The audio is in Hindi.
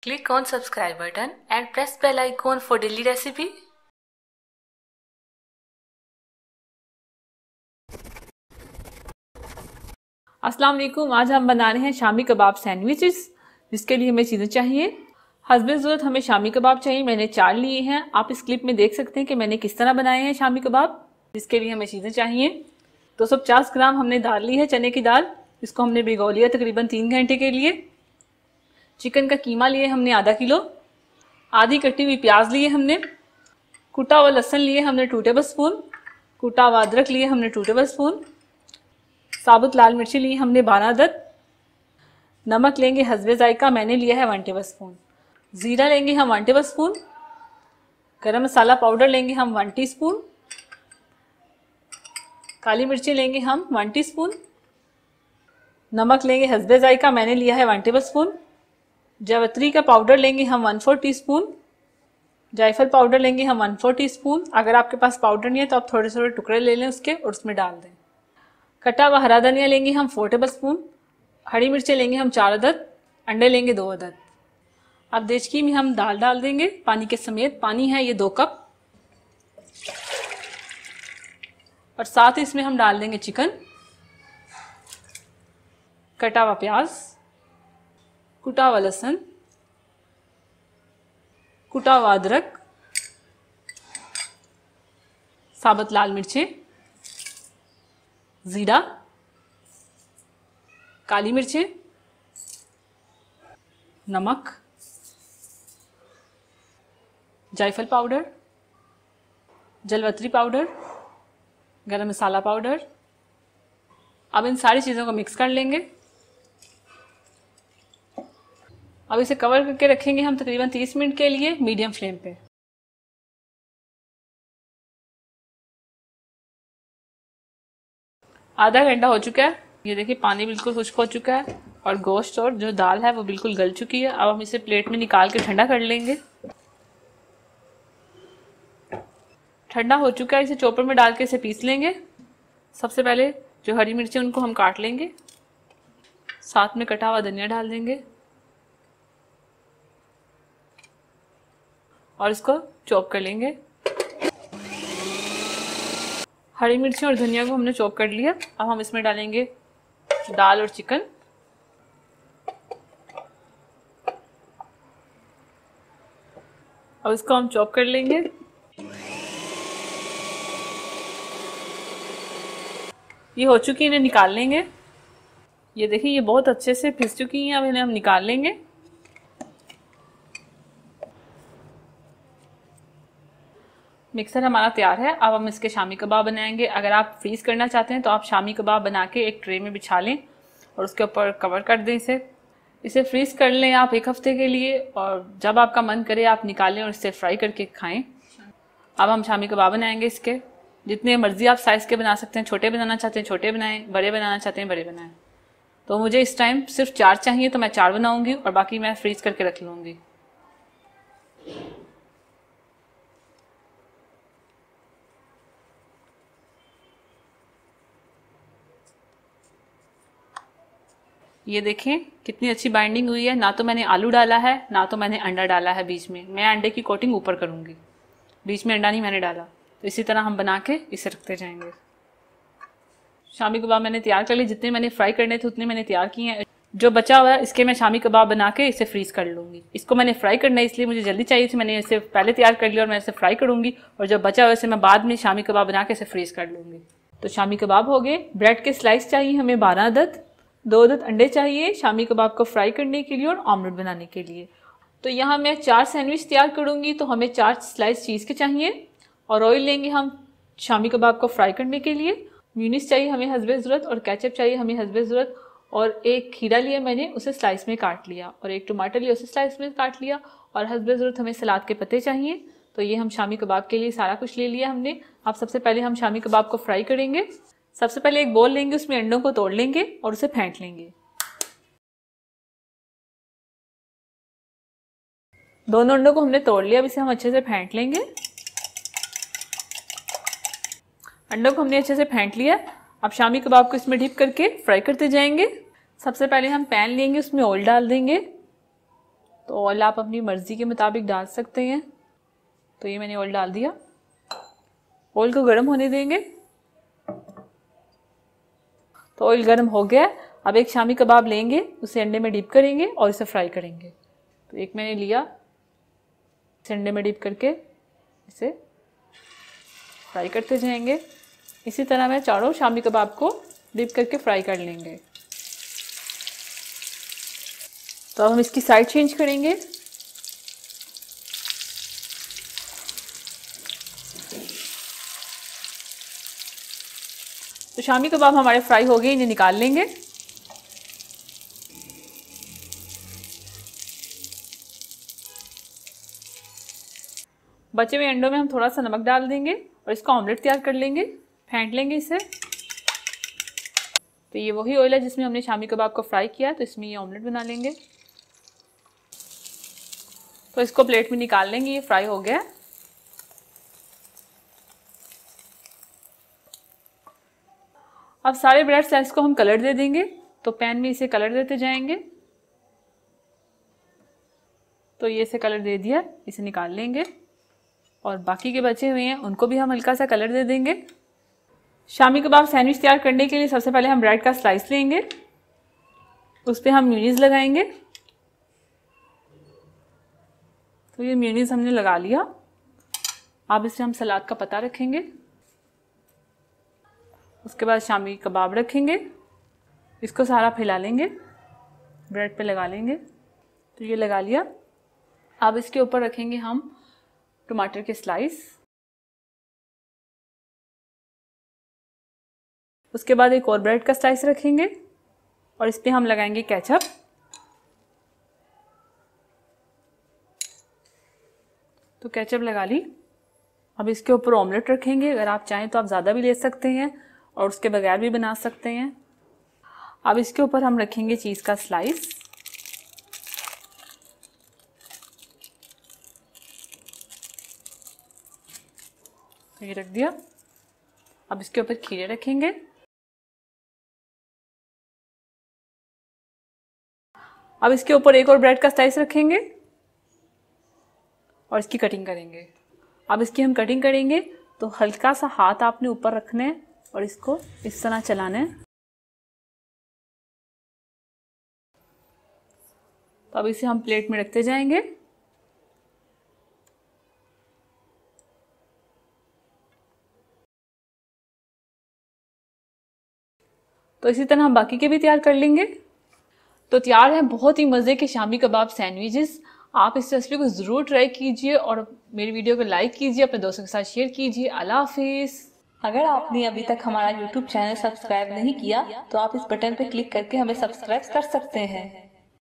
Click on subscribe button and press bell icon for daily recipe. अस्सलाम वालेकुम। आज हम बना रहे हैं शामी कबाब सैंडविचेस, जिसके लिए हमें चीज़ें चाहिए। हस्बे ज़रूरत हमें शामी कबाब चाहिए। मैंने 4 लिए हैं। आप इस क्लिप में देख सकते हैं कि मैंने किस तरह बनाए हैं शामी कबाब। जिसके लिए हमें चीज़ें चाहिए 250 ग्राम हमने दाल ली है, चने की दाल। इसको हमने भिगो लिया तकरीबन 3 घंटे के लिए। चिकन का कीमा लिए हमने आधा किलो। आधी कटी हुई प्याज लिए हमने। कुटा हुआ लहसुन लिए हमने 2 टेबल स्पून। कुटा हुआ अदरक लिए हमने 2 टेबल स्पून। साबुत लाल मिर्ची ली हमने 12 अदद। नमक लेंगे हस्बे जायका, मैंने लिया है 1 टेबल स्पून। ज़ीरा लेंगे हम 1 टेबल स्पून। गरम मसाला पाउडर लेंगे हम 1 टीस्पून। काली मिर्ची लेंगे हम 1 टीस्पून। नमक लेंगे हस्बे जायका, मैंने लिया है 1 टेबल स्पून। जावित्री का पाउडर लेंगे हम 1/4 टीस्पून। जायफल पाउडर लेंगे हम 1/4 टीस्पून। अगर आपके पास पाउडर नहीं है तो आप थोड़े थोड़े टुकड़े ले लें उसके और उसमें डाल दें। कटा हुआ हरा धनिया लेंगे हम 4 टेबल स्पून। हरी मिर्चें लेंगे हम 4 अदद। अंडे लेंगे 2 अदद। अब देचकी में हम दाल डाल देंगे पानी के समेत। पानी है ये 2 कप। और साथ ही इसमें हम डाल देंगे चिकन, कटा हुआ प्याज, कुटा हुआ लहसुन, कुटा हुआ अदरक, साबुत लाल मिर्चें, ज़ीरा, काली मिर्चें, नमक, जायफल पाउडर, जलवत्री पाउडर, गरम मसाला पाउडर। अब इन सारी चीज़ों को मिक्स कर लेंगे। अब इसे कवर करके रखेंगे हम तकरीबन 30 मिनट के लिए मीडियम फ्लेम पे। आधा घंटा हो चुका है। ये देखिए पानी बिल्कुल खुश्क हो चुका है और गोश्त और जो दाल है वो बिल्कुल गल चुकी है। अब हम इसे प्लेट में निकाल के ठंडा कर लेंगे। ठंडा हो चुका है, इसे चॉपर में डाल के इसे पीस लेंगे। सबसे पहले जो हरी मिर्ची उनको हम काट लेंगे। साथ में कटा हुआ धनिया डाल देंगे और इसको चॉप कर लेंगे। हरी मिर्ची और धनिया को हमने चॉप कर लिया। अब हम इसमें डालेंगे दाल और चिकन। अब इसको हम चॉप कर लेंगे। ये हो चुकी है, इन्हें निकाल लेंगे। ये देखिए ये बहुत अच्छे से पिस चुकी हैं। अब इन्हें हम निकाल लेंगे। मिक्सर हमारा तैयार है। अब हम इसके शामी कबाब बनाएंगे। अगर आप फ्रीज़ करना चाहते हैं तो आप शामी कबाब बना के एक ट्रे में बिछा लें और उसके ऊपर कवर कर दें इसे फ्रीज़ कर लें आप 1 हफ्ते के लिए। और जब आपका मन करे आप निकालें और इसे फ्राई करके खाएं। अब हम शामी कबाब बनाएंगे। इसके जितने मर्जी आप साइज़ के बना सकते हैं। छोटे बनाना चाहते हैं छोटे बनाएं, बड़े बनाना चाहते हैं बड़े बनाएं। तो मुझे इस टाइम सिर्फ 4 चाहिए तो मैं 4 बनाऊंगी और बाकी मैं फ्रीज़ करके रख लूँगी। ये देखें कितनी अच्छी बाइंडिंग हुई है। ना तो मैंने आलू डाला है ना तो मैंने अंडा डाला है बीच में। मैं अंडे की कोटिंग ऊपर करूँगी, बीच में अंडा नहीं मैंने डाला। तो इसी तरह हम बना के इसे रखते जाएंगे। शामी कबाब मैंने तैयार कर लिए। जितने मैंने फ्राई करने थे उतने मैंने तैयार किए हैं। जो बचा हुआ है इसके मैं शामी कबाब बना के इसे फ्रीज़ कर लूँगी। इसको मैंने फ्राई करना है इसलिए मुझे जल्दी चाहिए थी। मैंने इसे पहले तैयार कर लिया और मैं इसे फ्राई करूँगी और जो बचा हुआ इसे मैं बाद में शामी कबाब बना के इसे फ्रीज़ कर लूँगी। तो शामी कबाब हो गए। ब्रेड के स्लाइस चाहिए हमें 12 अदद। 2 अदद अंडे चाहिए शामी कबाब को फ्राई करने के लिए और ऑमलेट बनाने के लिए। तो यहाँ मैं 4 सैंडविच तैयार करूँगी तो हमें 4 स्लाइस चीज़ के चाहिए। और ऑयल लेंगे हम शामी कबाब को फ्राई करने के लिए। म्यूनिस चाहिए हमें हस्बे ज़रूरत और केचप चाहिए हमें हस्बे ज़रूरत। और एक खीरा लिया मैंने, उसे स्लाइस में काट लिया। और एक टमाटर लिया, उसे स्लाइस में काट लिया। और हस्बे ज़रूरत हमें सलाद के पत्ते चाहिए। तो ये हम शामी कबाब के लिए सारा कुछ ले लिया हमने। अब सबसे पहले हम शामी कबाब को फ्राई करेंगे। सबसे पहले एक बोल लेंगे, उसमें अंडों को तोड़ लेंगे और उसे फेंट लेंगे। दोनों अंडों को हमने तोड़ लिया। अब इसे हम अच्छे से फेंट लेंगे। अंडों को हमने अच्छे से फेंट लिया। अब शामी कबाब को इसमें डिप करके फ्राई करते जाएंगे। सबसे पहले हम पैन लेंगे, उसमें ऑयल डाल देंगे। तो ऑयल आप अपनी मर्ज़ी के मुताबिक डाल सकते हैं। तो ये मैंने ऑयल डाल दिया। ऑयल को गर्म होने देंगे। तो ऑयल गर्म हो गया। अब एक शामी कबाब लेंगे, उसे अंडे में डिप करेंगे और इसे फ्राई करेंगे। तो एक मैंने लिया, इसे अंडे में डिप करके इसे फ्राई करते जाएंगे। इसी तरह मैं चारों शामी कबाब को डिप करके फ्राई कर लेंगे। तो अब हम इसकी साइड चेंज करेंगे। तो शामी कबाब हमारे फ्राई हो गए, इन्हें निकाल लेंगे। बचे हुए अंडों में हम थोड़ा सा नमक डाल देंगे और इसका ऑमलेट तैयार कर लेंगे। फेंट लेंगे इसे। तो ये वही ऑयल है जिसमें हमने शामी कबाब को फ्राई किया, तो इसमें ये ऑमलेट बना लेंगे। तो इसको प्लेट में निकाल लेंगे, ये फ्राई हो गया। अब सारे ब्रेड स्लाइस को हम कलर दे देंगे। तो पैन में इसे कलर देते जाएंगे। तो ये इसे कलर दे दिया, इसे निकाल लेंगे। और बाकी के बचे हुए हैं उनको भी हम हल्का सा कलर दे देंगे। शामी कबाब सैंडविच तैयार करने के लिए सबसे पहले हम ब्रेड का स्लाइस लेंगे, उस पर हम मेयोनीज लगाएंगे। तो ये मेयोनीज हमने लगा लिया। अब इसे हम सलाद का पत्ता रखेंगे। उसके बाद शामी कबाब रखेंगे, इसको सारा फैला लेंगे, ब्रेड पे लगा लेंगे। तो ये लगा लिया। अब इसके ऊपर रखेंगे हम टमाटर के स्लाइस। उसके बाद एक और ब्रेड का स्लाइस रखेंगे और इस पे हम लगाएंगे केचप। तो केचप लगा ली। अब इसके ऊपर ऑमलेट रखेंगे। अगर आप चाहें तो आप ज़्यादा भी ले सकते हैं और उसके बगैर भी बना सकते हैं। अब इसके ऊपर हम रखेंगे चीज़ का स्लाइस। तो ये रख दिया। अब इसके ऊपर खीरे रखेंगे। अब इसके ऊपर एक और ब्रेड का स्लाइस रखेंगे और इसकी कटिंग करेंगे। अब इसकी हम कटिंग करेंगे तो हल्का सा हाथ आपने ऊपर रखना है और इसको इस तरह चलाना है। तो अब इसे हम प्लेट में रखते जाएंगे। तो इसी तरह हम बाकी के भी तैयार कर लेंगे। तो तैयार है बहुत ही मज़े के शामी कबाब सैंडविचेस। आप इस रेसिपी को ज़रूर ट्राई कीजिए और मेरी वीडियो को लाइक कीजिए, अपने दोस्तों के साथ शेयर कीजिए। अल्लाह हाफिज़। अगर आपने अभी तक हमारा YouTube चैनल सब्सक्राइब नहीं किया तो आप इस बटन पर क्लिक करके हमें सब्सक्राइब कर सकते हैं।